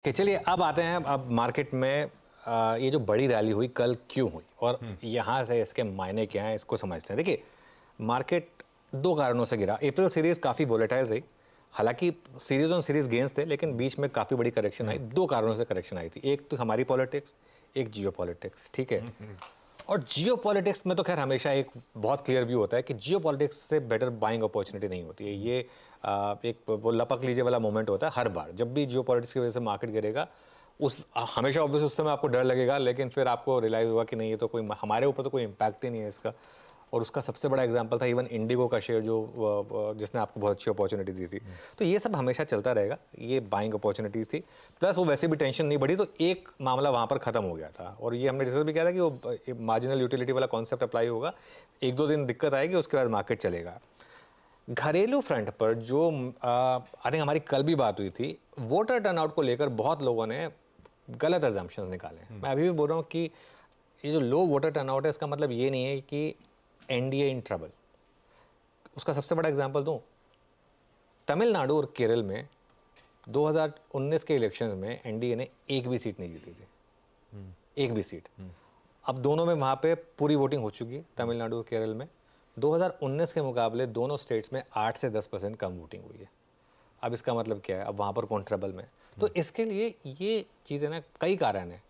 कि चलिए अब आते हैं अब मार्केट में ये जो बड़ी रैली हुई कल क्यों हुई और यहाँ से इसके मायने क्या हैं इसको समझते हैं। देखिए मार्केट दो कारणों से गिरा। अप्रैल सीरीज काफ़ी वोलेटाइल रही, हालांकि सीरीज ऑन सीरीज गेंस थे लेकिन बीच में काफ़ी बड़ी करेक्शन आई। दो कारणों से करेक्शन आई थी, एक तो हमारी पॉलिटिक्स, एक जियो पॉलिटिक्स। ठीक है, और जियो पॉलिटिक्स में तो खैर हमेशा एक बहुत क्लियर व्यू होता है कि जियो पॉलिटिक्स से बेटर बाइंग अपॉर्चुनिटी नहीं होती है। ये एक वो लपक लीजिए वाला मोमेंट होता है हर बार जब भी जियो पॉलिटिक्स की वजह से मार्केट गिरेगा। उस हमेशा ऑब्वियस उस समय आपको डर लगेगा, लेकिन फिर आपको रियलाइज होगा कि नहीं ये तो कोई हमारे ऊपर तो कोई इम्पैक्ट ही नहीं है इसका। और उसका सबसे बड़ा एग्जांपल था इवन इंडिगो का शेयर जो जिसने आपको बहुत अच्छी अपॉर्चुनिटी दी थी। तो ये सब हमेशा चलता रहेगा, ये बाइंग अपॉर्चुनिटीज थी। प्लस वो वैसे भी टेंशन नहीं बढ़ी तो एक मामला वहाँ पर खत्म हो गया था। और ये हमने डिस्कस भी किया था कि वो मार्जिनल यूटिलिटी वाला कॉन्सेप्ट अप्लाई होगा, एक दो दिन दिक्कत आएगी उसके बाद मार्केट चलेगा। घरेलू फ्रंट पर जो आई थिंक हमारी कल भी बात हुई थी, वोटर टर्नआउट को लेकर बहुत लोगों ने गलत एजम्पशंस निकाले हैं। मैं अभी भी बोल रहा हूँ कि ये जो लो वोटर टर्नआउट है इसका मतलब ये नहीं है कि एनडीए इन ट्रबल। उसका सबसे बड़ा एग्जांपल दूं, तमिलनाडु और केरल में 2019 के इलेक्शंस में एनडीए ने एक भी सीट नहीं जीती थी, एक भी सीट। अब दोनों में वहां पे पूरी वोटिंग हो चुकी है, तमिलनाडु और केरल में। 2019 के मुकाबले दोनों स्टेट्स में 8 से 10% कम वोटिंग हुई है। अब इसका मतलब क्या है, अब वहाँ पर कौन ट्रबल में। तो इसके लिए ये चीज़ें ना कई कारण है।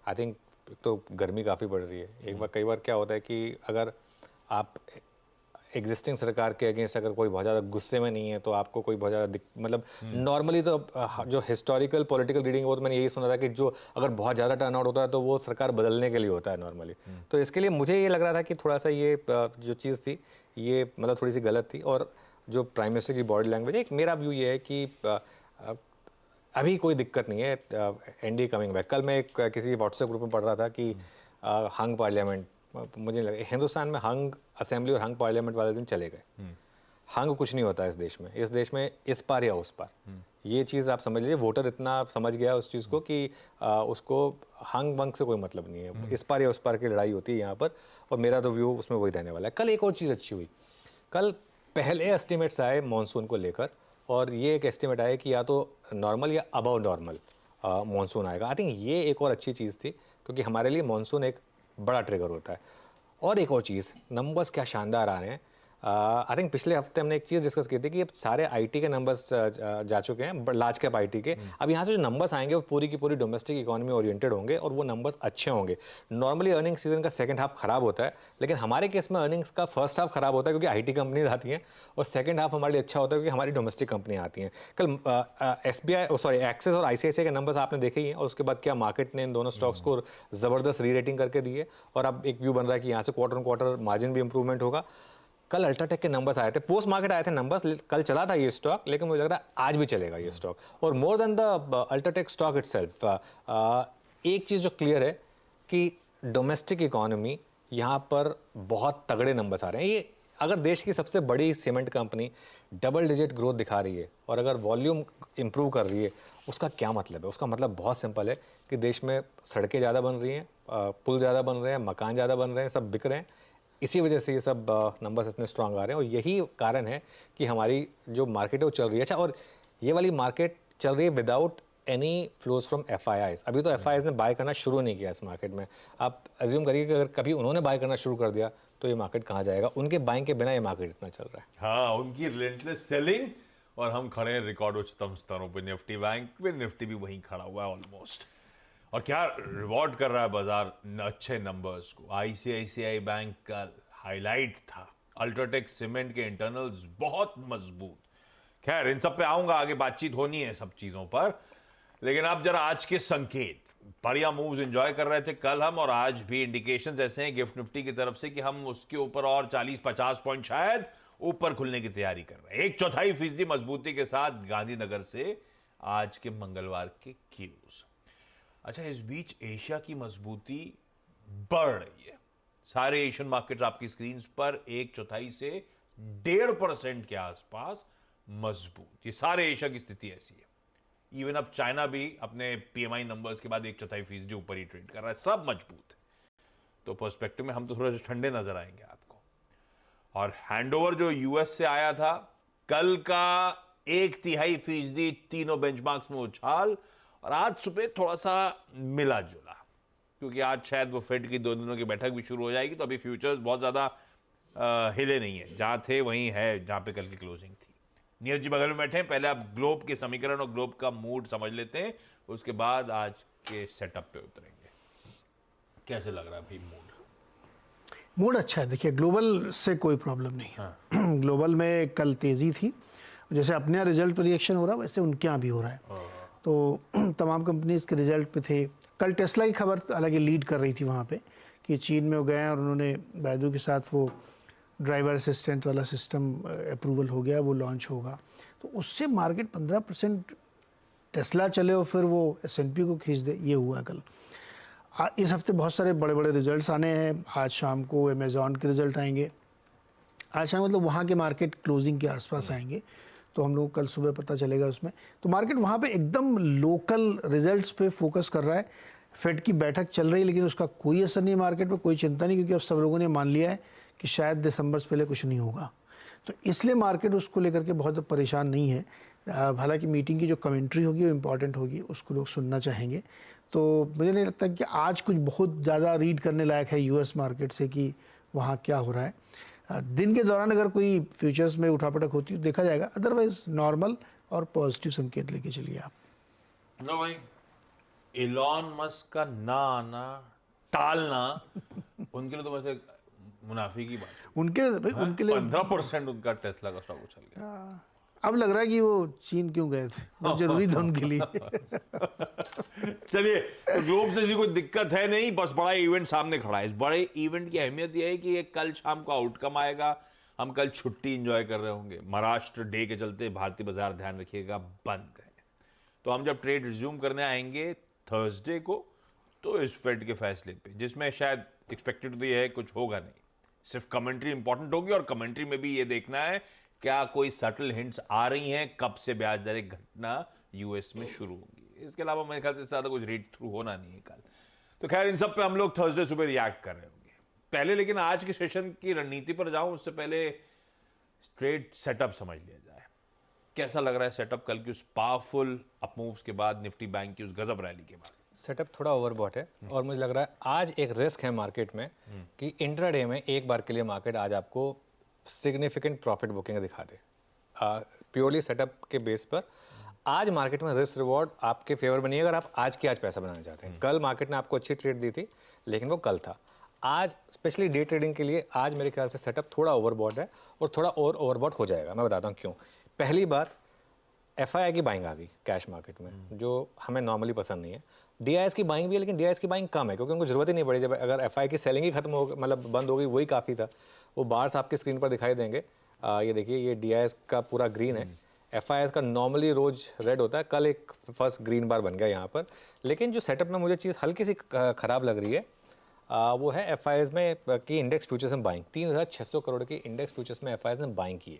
आई थिंक तो गर्मी काफ़ी बढ़ रही है। एक बार कई बार क्या होता है कि अगर आप एग्जिस्टिंग सरकार के अगेंस्ट अगर कोई बहुत ज़्यादा गुस्से में नहीं है तो आपको कोई बहुत ज़्यादा मतलब नॉर्मली तो जो हिस्टोरिकल पॉलिटिकल रीडिंग वो तो मैंने यही सुना था कि जो अगर बहुत ज़्यादा टर्नआउट होता है तो वो सरकार बदलने के लिए होता है नॉर्मली। तो इसके लिए मुझे ये लग रहा था कि थोड़ा सा ये जो चीज़ थी ये मतलब थोड़ी सी गलत थी। और जो प्राइम मिनिस्टर की बॉडी लैंग्वेज है, एक मेरा व्यू ये है कि अभी कोई दिक्कत नहीं है, एनडीए कमिंग बैक। कल मैं एक किसी व्हाट्सएप ग्रुप में पढ़ रहा था कि हंग पार्लियामेंट, मुझे नहीं लगा हिंदुस्तान में हंग असेंबली और हंग पार्लियामेंट वाले दिन चले गए। हंग कुछ नहीं होता है इस देश में इस पार या उस पार। ये चीज़ आप समझ लीजिए, वोटर इतना समझ गया उस चीज़ को कि उसको हंग वंग से कोई मतलब नहीं है, इस पार या उस पार की लड़ाई होती है यहाँ पर। और मेरा तो व्यू उसमें वही रहने वाला है। कल एक और चीज़ अच्छी हुई, कल पहले एस्टिमेट्स आए मॉनसून को लेकर और ये एक एस्टिमेट आया कि या तो नॉर्मल या अबव नॉर्मल मॉनसून आएगा। आई थिंक ये एक और अच्छी चीज़ थी क्योंकि हमारे लिए मॉनसून एक बड़ा ट्रिगर होता है। और एक और चीज़, नंबर्स क्या शानदार आ रहे हैं। आई थिंक पिछले हफ्ते हमने एक चीज़ डिस्कस की थी कि अब सारे आईटी के नंबर्स जा चुके हैं, लार्ज कैप आईटी के। अब यहाँ से जो नंबर्स आएंगे वो पूरी की पूरी डोमेस्टिक इकोनॉमी ओरिएंटेड होंगे और वो नंबर्स अच्छे होंगे। नॉर्मली अर्निंग सीजन का सेकंड हाफ खराब होता है, लेकिन हमारे केस में अर्निंग्स का फर्स्ट हाफ खराब होता है क्योंकि आईटी कंपनीज आती हैं, और सेकंड हाफ हमारे लिए अच्छा होता है क्योंकि हमारी डोमेस्टिक कंपनियाँ आती हैं। कल एसबीआई सॉरी एक्सिस और आईसीआईसीआई के नंबर्स आपने देखे ही हैं, और उसके बाद क्या मार्केट ने इन दोनों स्टॉक्स को ज़बरदस्त री रेटिंग करके दी है। और अब एक व्यू बन रहा है कि यहाँ से क्वार्टर ऑन क्वार्टर मार्जिन भी इंप्रूवमेंट होगा। कल अल्ट्राटेक के नंबर्स आए थे, पोस्ट मार्केट आए थे नंबर्स, कल चला था ये स्टॉक, लेकिन मुझे लग रहा है आज भी चलेगा ये स्टॉक। और more than the UltraTech stock itself, एक चीज़ जो क्लियर है कि डोमेस्टिक इकोनॉमी यहाँ पर बहुत तगड़े नंबर्स आ रहे हैं। ये अगर देश की सबसे बड़ी cement company double digit growth दिखा रही है और अगर वॉल्यूम इंप्रूव कर रही है, उसका क्या मतलब है? उसका मतलब बहुत सिंपल है कि देश में सड़कें ज़्यादा बन रही हैं, पुल ज़्यादा बन रहे हैं, मकान ज़्यादा बन रहे हैं, सब बिक रहे हैं। इसी वजह से ये सब नंबर्स इतने स्ट्रांग आ रहे हैं और यही कारण है कि हमारी जो मार्केट है वो चल रही है। अच्छा, और ये वाली मार्केट चल रही है without any flows from FIIs. अभी तो एफआईआईज ने बाय करना शुरू नहीं किया इस मार्केट में। आप अज्यूम करिए कि अगर कभी उन्होंने बाय करना शुरू कर दिया तो ये मार्केट कहाँ जाएगा? उनके बाइंग के बिना ये मार्केट इतना चल रहा है। हाँ, उनकी रिलेंटलेस सेलिंग और हम खड़े हैं रिकॉर्ड उच्चतम स्तरों पे। निफ्टी बैंक पे निफ्टी भी वहीं खड़ा हुआ है ऑलमोस्ट। और क्या रिवॉर्ड कर रहा है बाजार अच्छे नंबर्स को। आईसीआईसीआई बैंक का हाईलाइट था, अल्ट्राटेक सीमेंट के इंटरनल्स बहुत मजबूत। खैर इन सब पे आऊंगा, आगे बातचीत होनी है सब चीजों पर। लेकिन अब जरा आज के संकेत, बढ़िया मूव्स एंजॉय कर रहे थे कल हम, और आज भी इंडिकेशंस ऐसे हैं गिफ्ट निफ्टी की तरफ से कि हम उसके ऊपर और 40-50 पॉइंट शायद ऊपर खुलने की तैयारी कर रहे हैं। 1/4% मजबूती के साथ गांधीनगर से आज के मंगलवार के क्यूज। अच्छा, इस बीच एशिया की मजबूती बढ़ रही है। सारे एशियन मार्केट्स आपकी स्क्रीन पर 1/4 से 1.5% के आसपास मजबूत। ये सारे एशिया की स्थिति ऐसी है। इवन अब चाइना भी अपने पीएमआई नंबर्स के बाद 1/4% ऊपर ही ट्रेड कर रहा है, सब मजबूत है। तो पर्सपेक्टिव में हम तो थोड़ा सा ठंडे नजर आएंगे आपको। और हैंडओवर जो यूएस से आया था, कल का 1/3% तीनों बेंचमार्क्स में उछाल और आज सुबह थोड़ा सा मिला जुला, क्योंकि आज शायद वो फेड की 2 दिनों की बैठक भी शुरू हो जाएगी, तो अभी फ्यूचर्स बहुत ज़्यादा हिले नहीं है, जहाँ थे वहीं है जहाँ पे कल की क्लोजिंग थी। नीरज जी बगल में बैठे हैं, पहले आप ग्लोब के समीकरण और ग्लोब का मूड समझ लेते हैं, उसके बाद आज के सेटअप पे उतरेंगे। कैसे लग रहा है भाई मूड? अच्छा है। देखिए, ग्लोबल से कोई प्रॉब्लम नहीं है। ग्लोबल में कल तेज़ी थी, जैसे अपने यहाँ रिजल्ट पर रिएक्शन हो रहा है वैसे उनके यहाँ भी हो रहा है। तो तमाम कंपनीज के रिजल्ट पे थे। कल टेस्ला की खबर हालांकि लीड कर रही थी वहाँ पे, कि चीन में वो गए और उन्होंने बैदू के साथ वो ड्राइवर असिस्टेंट वाला सिस्टम अप्रूवल हो गया, वो लॉन्च होगा। तो उससे मार्केट 15% टेस्ला चले और फिर वो S&P को खींच दे, ये हुआ कल। इस हफ्ते बहुत सारे बड़े बड़े रिजल्ट्स आने हैं। आज शाम को अमेज़ॉन के रिजल्ट आएंगे, आज शाम मतलब वहाँ के मार्केट क्लोजिंग के आसपास आएंगे, तो हम लोग कल सुबह पता चलेगा उसमें। तो मार्केट वहाँ पे एकदम लोकल रिजल्ट्स पे फोकस कर रहा है। फेड की बैठक चल रही है लेकिन उसका कोई असर नहीं है मार्केट पे, कोई चिंता नहीं, क्योंकि अब सब लोगों ने मान लिया है कि शायद दिसंबर से पहले कुछ नहीं होगा। तो इसलिए मार्केट उसको लेकर के बहुत परेशान नहीं है। हालांकि मीटिंग की जो कमेंट्री होगी वो इम्पॉर्टेंट होगी, उसको लोग सुनना चाहेंगे। तो मुझे नहीं लगता कि आज कुछ बहुत ज़्यादा रीड करने लायक है यूएस मार्केट से कि वहाँ क्या हो रहा है। दिन के दौरान अगर कोई फ्यूचर्स में उठापटक होती है तो देखा जाएगा, अदरवाइज नॉर्मल और पॉजिटिव संकेत लेके चलिए आप। नो भाई, इलॉन मस्क का ना आना, टालना उनके लिए तो वैसे मुनाफी की बात है। उनके लिए 15% उनका टेस्ला का स्टॉक उछल गया। अब लग रहा है कि वो चीन क्यों गए थे, बहुत जरूरी था उनके लिए। चलिए, तो ग्लोब से कोई दिक्कत है नहीं, बस बड़ा इवेंट सामने खड़ा है। इस बड़े इवेंट की अहमियत यह है कि ये कल शाम को आउटकम आएगा, हम कल छुट्टी एंजॉय कर रहे होंगे। महाराष्ट्र डे के चलते भारतीय बाजार, ध्यान रखिएगा, बंद है। तो हम जब ट्रेड रिज्यूम करने आएंगे थर्सडे को, तो इस फेड के फैसले पे, जिसमें शायद एक्सपेक्टेड तो ये है कुछ होगा नहीं, सिर्फ कमेंट्री इंपॉर्टेंट होगी। और कमेंट्री में भी ये देखना है क्या कोई सटल हिंट्स आ रही हैं, कब से ब्याज दरें घटना यूएस में शुरू होगी। इसके अलावा मेरे ख्याल से ज्यादा कुछ रीड थ्रू होना नहीं है कल। तो खैर, इन सब पे हम लोग थर्सडे सुबह रिएक्ट कर रहे होंगे। पहले लेकिन आज के सेशन की रणनीति पर जाऊं उससे पहले ट्रेड सेटअप समझ लिया जाए। कैसा लग रहा है सेटअप कल की उस पावरफुल अप मूव्स के बाद, निफ्टी बैंक की उस गजब रैली के बाद? सेटअप थोड़ा ओवरबॉट है और मुझे लग रहा है आज एक रिस्क है मार्केट में कि इंट्राडे में एक बार के लिए मार्केट आज आपको सिग्निफिकेंट प्रॉफिट बुकिंग दिखा दे। प्योरली सेटअप के बेस पर आज मार्केट में रिस्क रिवॉर्ड आपके फेवर में नहीं है अगर आप आज की आज पैसा बनाना चाहते हैं। कल मार्केट ने आपको अच्छी ट्रेड दी थी लेकिन वो कल था। आज स्पेशली डे ट्रेडिंग के लिए आज मेरे ख्याल से सेटअप थोड़ा ओवरबॉट है और थोड़ा और ओवरबॉट हो जाएगा। मैं बताता हूँ क्यों। पहली बार FII की बाइंग आ गई कैश मार्केट में, जो हमें नॉर्मली पसंद नहीं है। DIS की बाइंग भी है लेकिन DIS की बाइंग कम है क्योंकि उनको जरूरत ही नहीं पड़ी। जब अगर FII की सेलिंग ही खत्म हो, मतलब बंद हो गई, वही काफ़ी था। वो बार्स आपकी स्क्रीन पर दिखाई देंगे। ये देखिए, ये DIS का पूरा ग्रीन है। FIS का नॉर्मली रोज रेड होता है, कल एक फर्स्ट ग्रीन बार बन गया यहाँ पर। लेकिन जो सेटअप में मुझे चीज़ हल्की सी खराब लग रही है वो है FIS में की इंडेक्स फ्यूचर्स में बाइंग। 3600 करोड़ की इंडेक्स फ्यूचर्स में FIS ने बाइंग की है।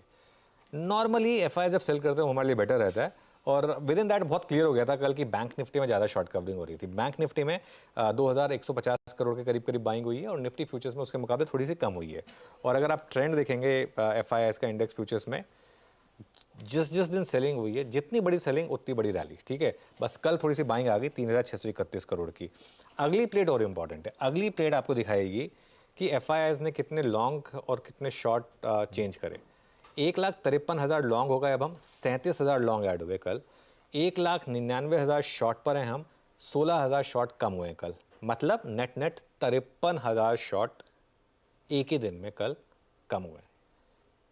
नॉर्मली FIS जब सेल करते हैं वो हमारे लिए बेटर रहता है। और विद इन दैट बहुत क्लियर हो गया था कल की बैंक निफ्टी में ज़्यादा शॉर्ट कवरिंग हो रही थी। बैंक निफ्टी में 2150 करोड़ के करीब करीब बाइंग हुई है और निफ्टी फ्यूचर्स में उसके मुकाबले थोड़ी सी कम हुई है। और अगर आप ट्रेंड देखेंगे FIS का इंडेक्स फ्यूचर्स में, जिस दिन सेलिंग हुई है, जितनी बड़ी सेलिंग उतनी बड़ी रैली। ठीक है, बस कल थोड़ी सी बाइंग आ गई 3631 करोड़ की। अगली प्लेट और इम्पॉर्टेंट है। अगली प्लेट आपको दिखाएगी कि FIS ने कितने लॉन्ग और कितने शॉर्ट चेंज करे। 1,53,000 लॉन्ग हो गए, अब हम 37,000 लॉन्ग ऐड हुए कल। 1,99,000 शॉर्ट पर हैं हम, 16,000 शॉर्ट कम हुए हैं कल। मतलब नेट 53,000 शॉर्ट एक ही दिन में कल कम हुए हैं।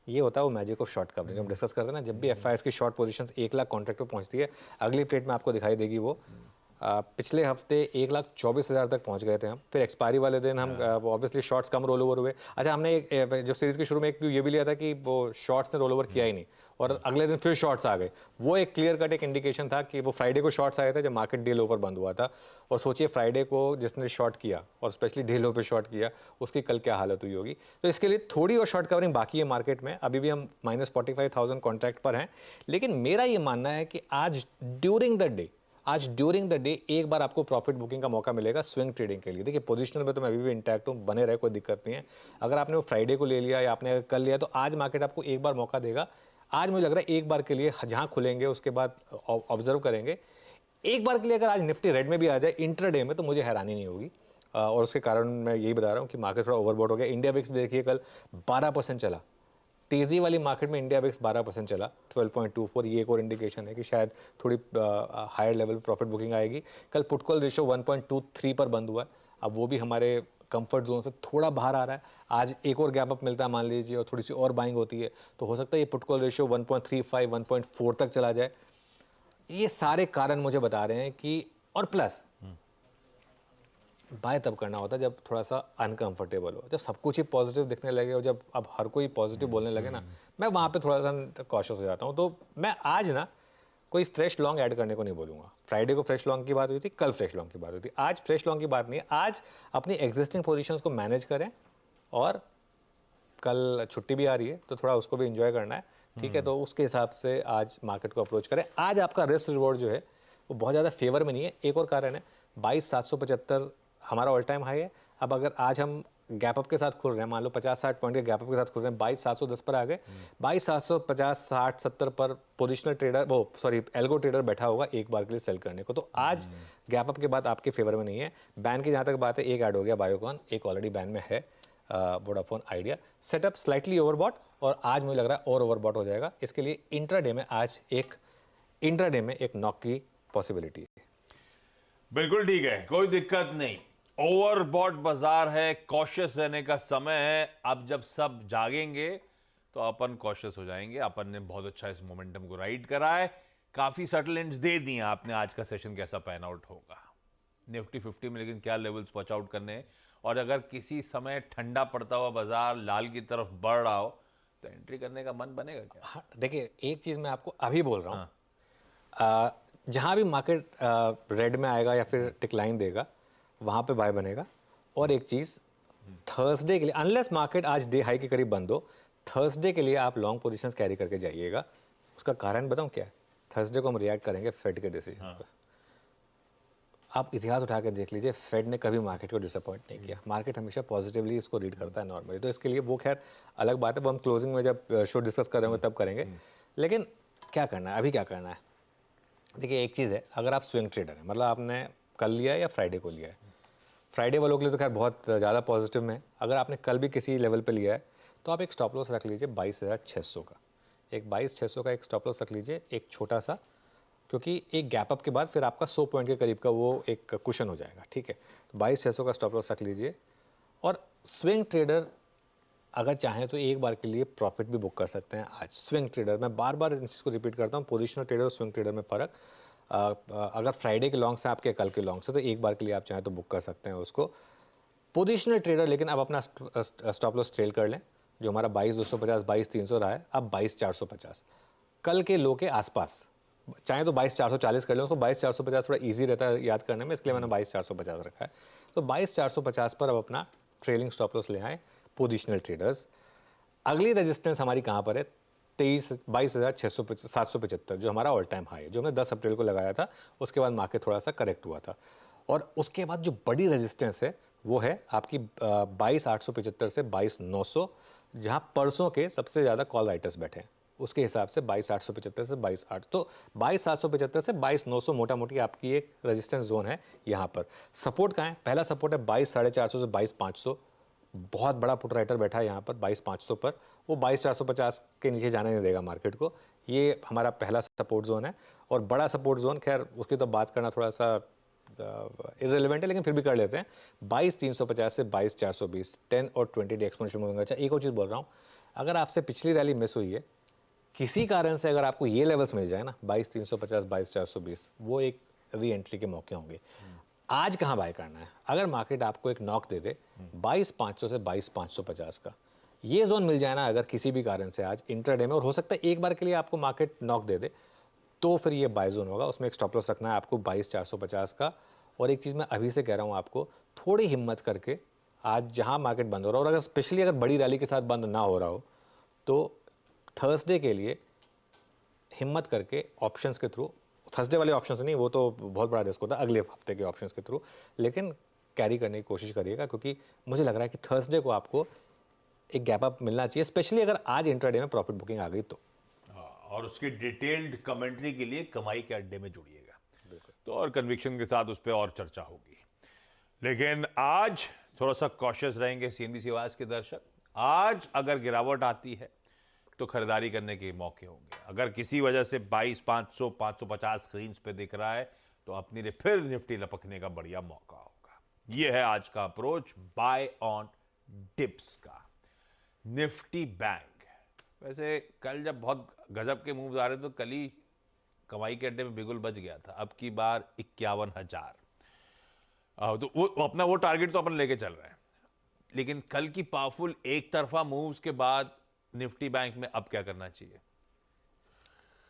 ये होता है वो मैजिक ऑफ शॉर्ट कवरिंग। हम डिस्कस करते हैं ना, जब भी FIS की शॉर्ट पोजीशंस 1 लाख कॉन्ट्रैक्ट पर पहुंचती है, अगली प्लेट में आपको दिखाई देगी वो। पिछले हफ्ते 1,24,000 तक पहुंच गए थे हम। फिर एक्सपायरी वाले दिन हम ऑब्वियसली शॉर्ट्स कम रोल ओवर हुए। अच्छा, हमने जब सीरीज के शुरू में एक ये भी लिया था कि वो शॉर्ट्स ने रोल ओवर किया ही नहीं और अगले दिन फिर शॉर्ट्स आ गए। वो एक क्लियर कट एक इंडिकेशन था कि वो फ्राइडे को शॉर्ट्स आए थे जब मार्केट डे लो पर बंद हुआ था। और सोचिए फ्राइडे को जिसने शॉर्ट किया और स्पेशली डे लो पे शॉर्ट किया, उसकी कल क्या हालत हुई होगी। तो इसके लिए थोड़ी और शॉर्ट कवरिंग बाकी है मार्केट में। अभी भी हम -45,000 कॉन्ट्रैक्ट पर हैं। लेकिन मेरा ये मानना है कि आज ड्यूरिंग द डे एक बार आपको प्रॉफिट बुकिंग का मौका मिलेगा स्विंग ट्रेडिंग के लिए। देखिए, पोजिशनल में तो मैं अभी भी इंटैक्ट हूँ, बने रहे, कोई दिक्कत नहीं है। अगर आपने वो फ्राइडे को ले लिया या आपने कल लिया तो आज मार्केट आपको एक बार मौका देगा। आज मुझे लग रहा है एक बार के लिए जहाँ खुलेंगे उसके बाद ऑब्जर्व करेंगे, एक बार के लिए अगर आज निफ्टी रेड में भी आ जाए इंट्राडे में तो मुझे हैरानी नहीं होगी। और उसके कारण मैं यही बता रहा हूँ कि मार्केट थोड़ा ओवरबॉट हो गया। इंडिया विक्स देखिए कल 12% चला, तेजी वाली मार्केट में इंडिया विक्स 12% चला 12.24। ये एक और इंडिकेशन है कि शायद थोड़ी हायर लेवल पे प्रॉफिट बुकिंग आएगी। कल पुट कॉल रेशियो 1.23 पर बंद हुआ है, अब वो भी हमारे कंफर्ट जोन से थोड़ा बाहर आ रहा है। आज एक और गैप अप मिलता है मान लीजिए और थोड़ी सी और बाइंग होती है तो हो सकता है ये पुट कॉल रेशियो 1.35 1.4 तक चला जाए। ये सारे कारण मुझे बता रहे हैं कि, और प्लस बाय तब करना होता है जब थोड़ा सा अनकंफर्टेबल हो, जब सब कुछ ही पॉजिटिव दिखने लगे और जब अब हर कोई पॉजिटिव बोलने लगे ना, मैं वहाँ पे थोड़ा सा कॉशियस हो जाता हूँ। तो मैं आज ना कोई फ्रेश लॉन्ग ऐड करने को नहीं बोलूँगा। फ्राइडे को फ्रेश लॉन्ग की बात हुई थी, कल फ्रेश लॉन्ग की बात हुई थी, आज फ्रेश लॉन्ग की बात नहीं है। आज अपनी एग्जिस्टिंग पोजीशंस को मैनेज करें और कल छुट्टी भी आ रही है तो थोड़ा उसको भी इंजॉय करना है, ठीक है। तो उसके हिसाब से आज मार्केट को अप्रोच करें। आज आपका रिस्क रिवॉर्ड जो है वो बहुत ज़्यादा फेवर में नहीं है। एक और कारण है 22,775 हमारा ऑल टाइम हाई है। अब अगर आज हम गैप अप के साथ खुल रहे हैं, मान लो 50-60 पॉइंट के गैप अप के साथ खुल रहे हैं, 22,710 पर आ गए, 22,750 60 70 पर पोजिशनल ट्रेडर एल्गो ट्रेडर बैठा होगा एक बार के लिए सेल करने को। तो आज गैप अप के बाद आपके फेवर में नहीं है। बैन की जहाँ तक बात है, एक ऐड हो गया बायोकॉन, एक ऑलरेडी बैन में है Vodafone idea. Setup slightly overbought और आज मुझे लग रहा है और ओवरबॉट हो जाएगा। इसके लिए इंट्राडे में एक नॉक की पॉसिबिलिटी है। बिल्कुल ठीक है, कोई दिक्कत नहीं। ओवरबॉट बाजार है, कॉशियस रहने का समय है। अब जब सब जागेंगे तो अपन कॉशियस हो जाएंगे। अपन ने बहुत अच्छा इस मोमेंटम को राइड करा है, काफी सेटलमेंट्स दे दिए आपने। आज का सेशन कैसा पैन आउट होगा निफ्टी 50 में, लेकिन क्या लेवल्स वॉच आउट करने हैं, और अगर किसी समय ठंडा पड़ता हुआ बाजार लाल की तरफ बढ़ रहा हो तो एंट्री करने का मन बनेगा क्या? हाँ, देखिए एक चीज़ मैं आपको अभी बोल रहा हूँ, जहाँ भी मार्केट रेड में आएगा या फिर डिक्लाइन देगा वहाँ पे बाय बनेगा। और एक चीज़ थर्सडे के लिए, अनलेस मार्केट आज डे हाई के करीब बंद हो, थर्सडे के लिए आप लॉन्ग पोजीशंस कैरी करके जाइएगा। उसका कारण बताऊँ क्या है? थर्सडे को हम रिएक्ट करेंगे फेड के डिसीजन पर। आप इतिहास उठा के देख लीजिए, फेड ने कभी मार्केट को डिसअपॉइंट नहीं किया। मार्केट हमेशा पॉजिटिवली इसको रीड करता है नॉर्मली। तो इसके लिए वो खैर अलग बात है, वो हम क्लोजिंग में जब शो डिस्कस कर रहे होंगे तब करेंगे। लेकिन क्या करना है, अभी क्या करना है? देखिए एक चीज़ है, अगर आप स्विंग ट्रेडर हैं, मतलब आपने कल लिया है या फ्राइडे को लिया है, फ्राइडे वालों के लिए तो खैर बहुत ज़्यादा पॉजिटिव में है। अगर आपने कल भी किसी लेवल पे लिया है तो आप एक स्टॉप लॉस रख लीजिए 22,600 का। एक 22,600 का एक स्टॉप लॉस रख लीजिए, एक छोटा सा, क्योंकि एक गैप अप के बाद फिर आपका 100 पॉइंट के करीब का वो एक कुशन हो जाएगा, ठीक है। तो 22,600 का स्टॉप लॉस रख लीजिए। और स्विंग ट्रेडर अगर चाहें तो एक बार के लिए प्रॉफिट भी बुक कर सकते हैं आज। स्विंग ट्रेडर, मैं बार बार इस चीज़ को रिपीट करता हूँ, पोजिशनल ट्रेडर और स्विंग ट्रेडर में फ़र्क। अगर फ्राइडे के लॉन्ग से आपके कल के लॉन्ग से, तो एक बार के लिए आप चाहें तो बुक कर सकते हैं उसको। पोजिशनल ट्रेडर लेकिन अब अपना स्टॉप लॉस ट्रेल कर लें, जो हमारा 22,250 22,300 रहा है, अब 22,450 कल के लो के आसपास। चाहे तो 22,440 कर लें उसको, 22,450 थोड़ा इजी रहता है याद करने में, इसलिए मैंने 22,450 रखा है। तो 22,450 पर अब अपना ट्रेलिंग स्टॉप लॉस ले आए पोजिशनल ट्रेडर्स। अगली रेजिस्टेंस हमारी कहाँ पर है? 22,775 जो हमारा ऑल टाइम हाई है, जो हमने 10 अप्रैल को लगाया था। उसके बाद मार्केट थोड़ा सा करेक्ट हुआ था, और उसके बाद जो बड़ी रेजिस्टेंस है वो है आपकी 22,875 से 22,900, जहाँ परसों के सबसे ज़्यादा कॉल राइटर्स बैठे हैं। उसके हिसाब से 22,875 से 22,800, तो 22,775 से 22,900 मोटा मोटी आपकी एक रेजिस्टेंस जोन है। यहाँ पर सपोर्ट कहाँ है? पहला सपोर्ट है 22,450 से 22,500। बहुत बड़ा पुट राइटर बैठा है यहाँ पर 22,500 पर, वो 22,450 के नीचे जाने नहीं देगा मार्केट को। ये हमारा पहला सपोर्ट जोन है। और बड़ा सपोर्ट जोन, खैर उसकी तो बात करना थोड़ा सा इररिलेवेंट है, लेकिन फिर भी कर लेते हैं। 22,350 से 22,420 10 और 20 डे एक्सपोनेंशियल मूविंग। अच्छा, एक और चीज़ बोल रहा हूँ, अगर आपसे पिछली रैली मिस हुई है किसी कारण से, अगर आपको ये लेवल्स मिल जाए ना 22,350 22,420, वो एक री एंट्री के मौके होंगे। आज कहाँ बाय करना है? अगर मार्केट आपको एक नॉक दे दे 22,500 से 22,550 का, ये जोन मिल जाए ना अगर किसी भी कारण से आज इंट्राडे में, और हो सकता है एक बार के लिए आपको मार्केट नॉक दे दे, तो फिर ये बाय जोन होगा। उसमें एक स्टॉप लॉस रखना है आपको 22,450 का। और एक चीज़ मैं अभी से कह रहा हूँ आपको, थोड़ी हिम्मत करके आज जहाँ मार्केट बंद हो रहा हो, और अगर स्पेशली अगर बड़ी रैली के साथ बंद ना हो रहा हो, तो थर्सडे के लिए हिम्मत करके ऑप्शंस के थ्रू, थर्सडे वाले ऑप्शंस नहीं, वो तो बहुत बड़ा रिस्क होता है, अगले हफ्ते के ऑप्शंस के थ्रू, लेकिन कैरी करने की कोशिश करिएगा, क्योंकि मुझे लग रहा है कि थर्सडे को आपको एक गैप अप मिलना चाहिए, स्पेशली अगर आज इंट्राडे में प्रॉफिट बुकिंग आ गई तो। और उसकी डिटेल्ड कमेंट्री के लिए कमाई के अड्डे में जुड़िएगा। तो तो और कन्विक्शन के साथ उस पर और चर्चा होगी। लेकिन आज थोड़ा सा कॉशियस रहेंगे सीएनबीसी आवाज के दर्शक। आज अगर गिरावट आती है तो खरीदारी करने के मौके होंगे। अगर किसी वजह से 22,500 550 स्क्रीन पे दिख रहा है तो अपनी लिए फिर निफ्टी लपकने का बढ़िया मौका होगा। यह है आज का अप्रोच बाय ऑन डिप्स का। निफ्टी बैंक, वैसे कल जब बहुत गजब के मूव्स आ रहे तो कल ही कमाई के अड्डे में बिगुल बच गया था। अब की बार 51,000, तो वो अपना वो टारगेट तो अपन लेके चल रहे हैं। लेकिन कल की पावरफुल एक तरफा मूव्स के बाद निफ्टी बैंक में अब क्या करना चाहिए?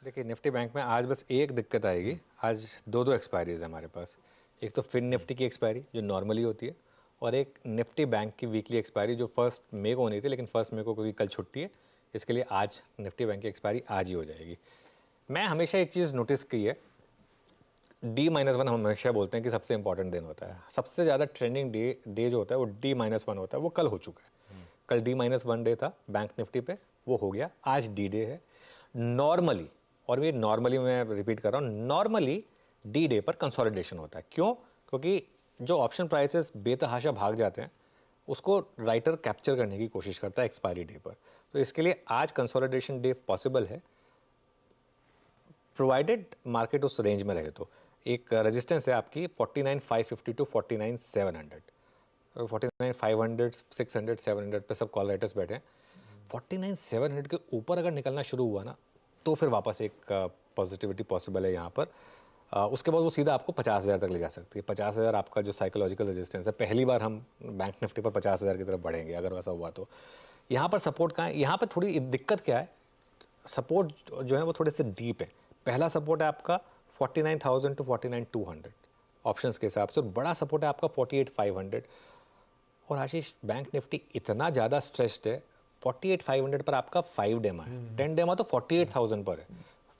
देखिए, निफ्टी बैंक में आज बस एक दिक्कत आएगी। आज दो एक्सपायरीज है हमारे पास। एक तो फिन निफ्टी की एक्सपायरी जो नॉर्मली होती है, और एक निफ्टी बैंक की वीकली एक्सपायरी जो 1 मई को होनी थी, लेकिन 1 मई को क्योंकि कल छुट्टी है इसके लिए आज निफ्टी बैंक की एक्सपायरी आज ही हो जाएगी। मैं हमेशा एक चीज़ नोटिस की है, D-1 हम हमेशा बोलते हैं कि सबसे इंपॉर्टेंट दिन होता है। सबसे ज़्यादा ट्रेंडिंग डे जो होता है वो D-1 होता है। वो कल हो चुका है। कल D-1 डे था बैंक निफ्टी पे, वो हो गया। आज D डे है। नॉर्मली, और ये नॉर्मली मैं रिपीट कर रहा हूँ, नॉर्मली D डे पर कंसोलिडेशन होता है। क्यों? क्योंकि जो ऑप्शन प्राइसेस बेतहाशा भाग जाते हैं उसको राइटर कैप्चर करने की कोशिश करता है एक्सपायरी डे पर। तो इसके लिए आज कंसोलिडेशन डे पॉसिबल है, प्रोवाइडेड मार्केट उस रेंज में रहे। तो एक रेजिस्टेंस है आपकी 49,550 टू 49,700, 49,500 600 700 पे सब कॉल राइटर्स बैठे हैं। 49,700 के ऊपर अगर निकलना शुरू हुआ ना तो फिर वापस एक पॉजिटिविटी पॉसिबल है यहाँ पर। उसके बाद वो सीधा आपको 50,000 तक ले जा सकती है। 50,000 आपका जो साइकोलॉजिकल रेजिस्टेंस है। पहली बार हम बैंक निफ्टी पर 50,000 की तरफ बढ़ेंगे अगर वैसा हुआ तो। यहाँ पर सपोर्ट कहाँ है? यहाँ पर थोड़ी दिक्कत क्या है, सपोर्ट जो है वो थोड़े से डीप है। पहला सपोर्ट है आपका 49,000 टू 49,200 ऑप्शंस के हिसाब से, और बड़ा सपोर्ट है आपका 48,500। और आशीष, बैंक निफ्टी इतना ज़्यादा स्ट्रेस्ड है, 48,500 पर आपका 5 डेमा है, 10 डेमा तो 48,000 पर है,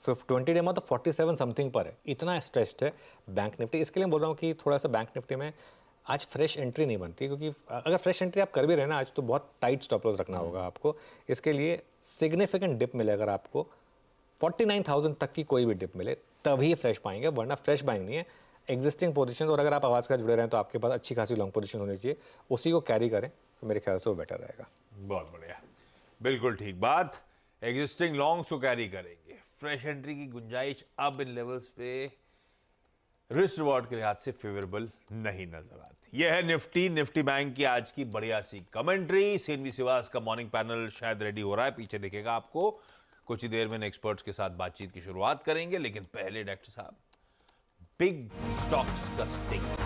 20 डेमा तो 47 समथिंग पर है। इतना स्ट्रेस्ड है बैंक निफ्टी। इसके लिए बोल रहा हूँ कि थोड़ा सा बैंक निफ्टी में आज फ्रेश एंट्री नहीं बनती, क्योंकि अगर फ्रेश एंट्री आप कर भी रहे ना आज, तो बहुत टाइट स्टॉप लॉस रखना होगा आपको। इसके लिए सिग्निफिकेंट डिप मिले, अगर आपको 49,000 तक की कोई भी डिप मिले तभी फ्रेश पाएंगे, वरना फ्रेश बाइंग नहीं है। एग्जिस्टिंग पोजीशन, और अगर आप आवाज़ का जुड़े रहें तो आपके पास अच्छी खासी लॉन्ग पोजीशन होनी चाहिए, उसी को कैरी करें तो मेरे ख्याल से वो बेटर रहेगा। बहुत बढ़िया, बिल्कुल ठीक बात। एग्जिस्टिंग लॉन्ग्स को कैरी करेंगे। फ्रेश एंट्री की गुंजाइश अब इन लेवल्स पे रिस्क रिवॉर्ड के लिहाज से फेवरेबल नहीं नजर आती। यह है निफ्टी बैंक की आज की बढ़िया सी कमेंट्री। सीएनबीसी आवाज का मॉर्निंग पैनल शायद रेडी हो रहा है, पीछे दिखेगा आपको। कुछ ही देर में एक्सपर्ट्स के साथ बातचीत की शुरुआत करेंगे, लेकिन पहले डॉक्टर साहब, बिग स्टॉक्स का स्टिंग।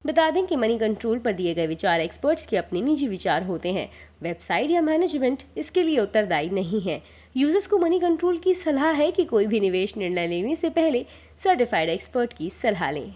बता दें कि मनी कंट्रोल पर दिए गए विचार एक्सपर्ट्स के अपने निजी विचार होते हैं। वेबसाइट या मैनेजमेंट इसके लिए उत्तरदायी नहीं है। यूजर्स को मनी कंट्रोल की सलाह है कि कोई भी निवेश निर्णय लेने से पहले सर्टिफाइड एक्सपर्ट की सलाह लें।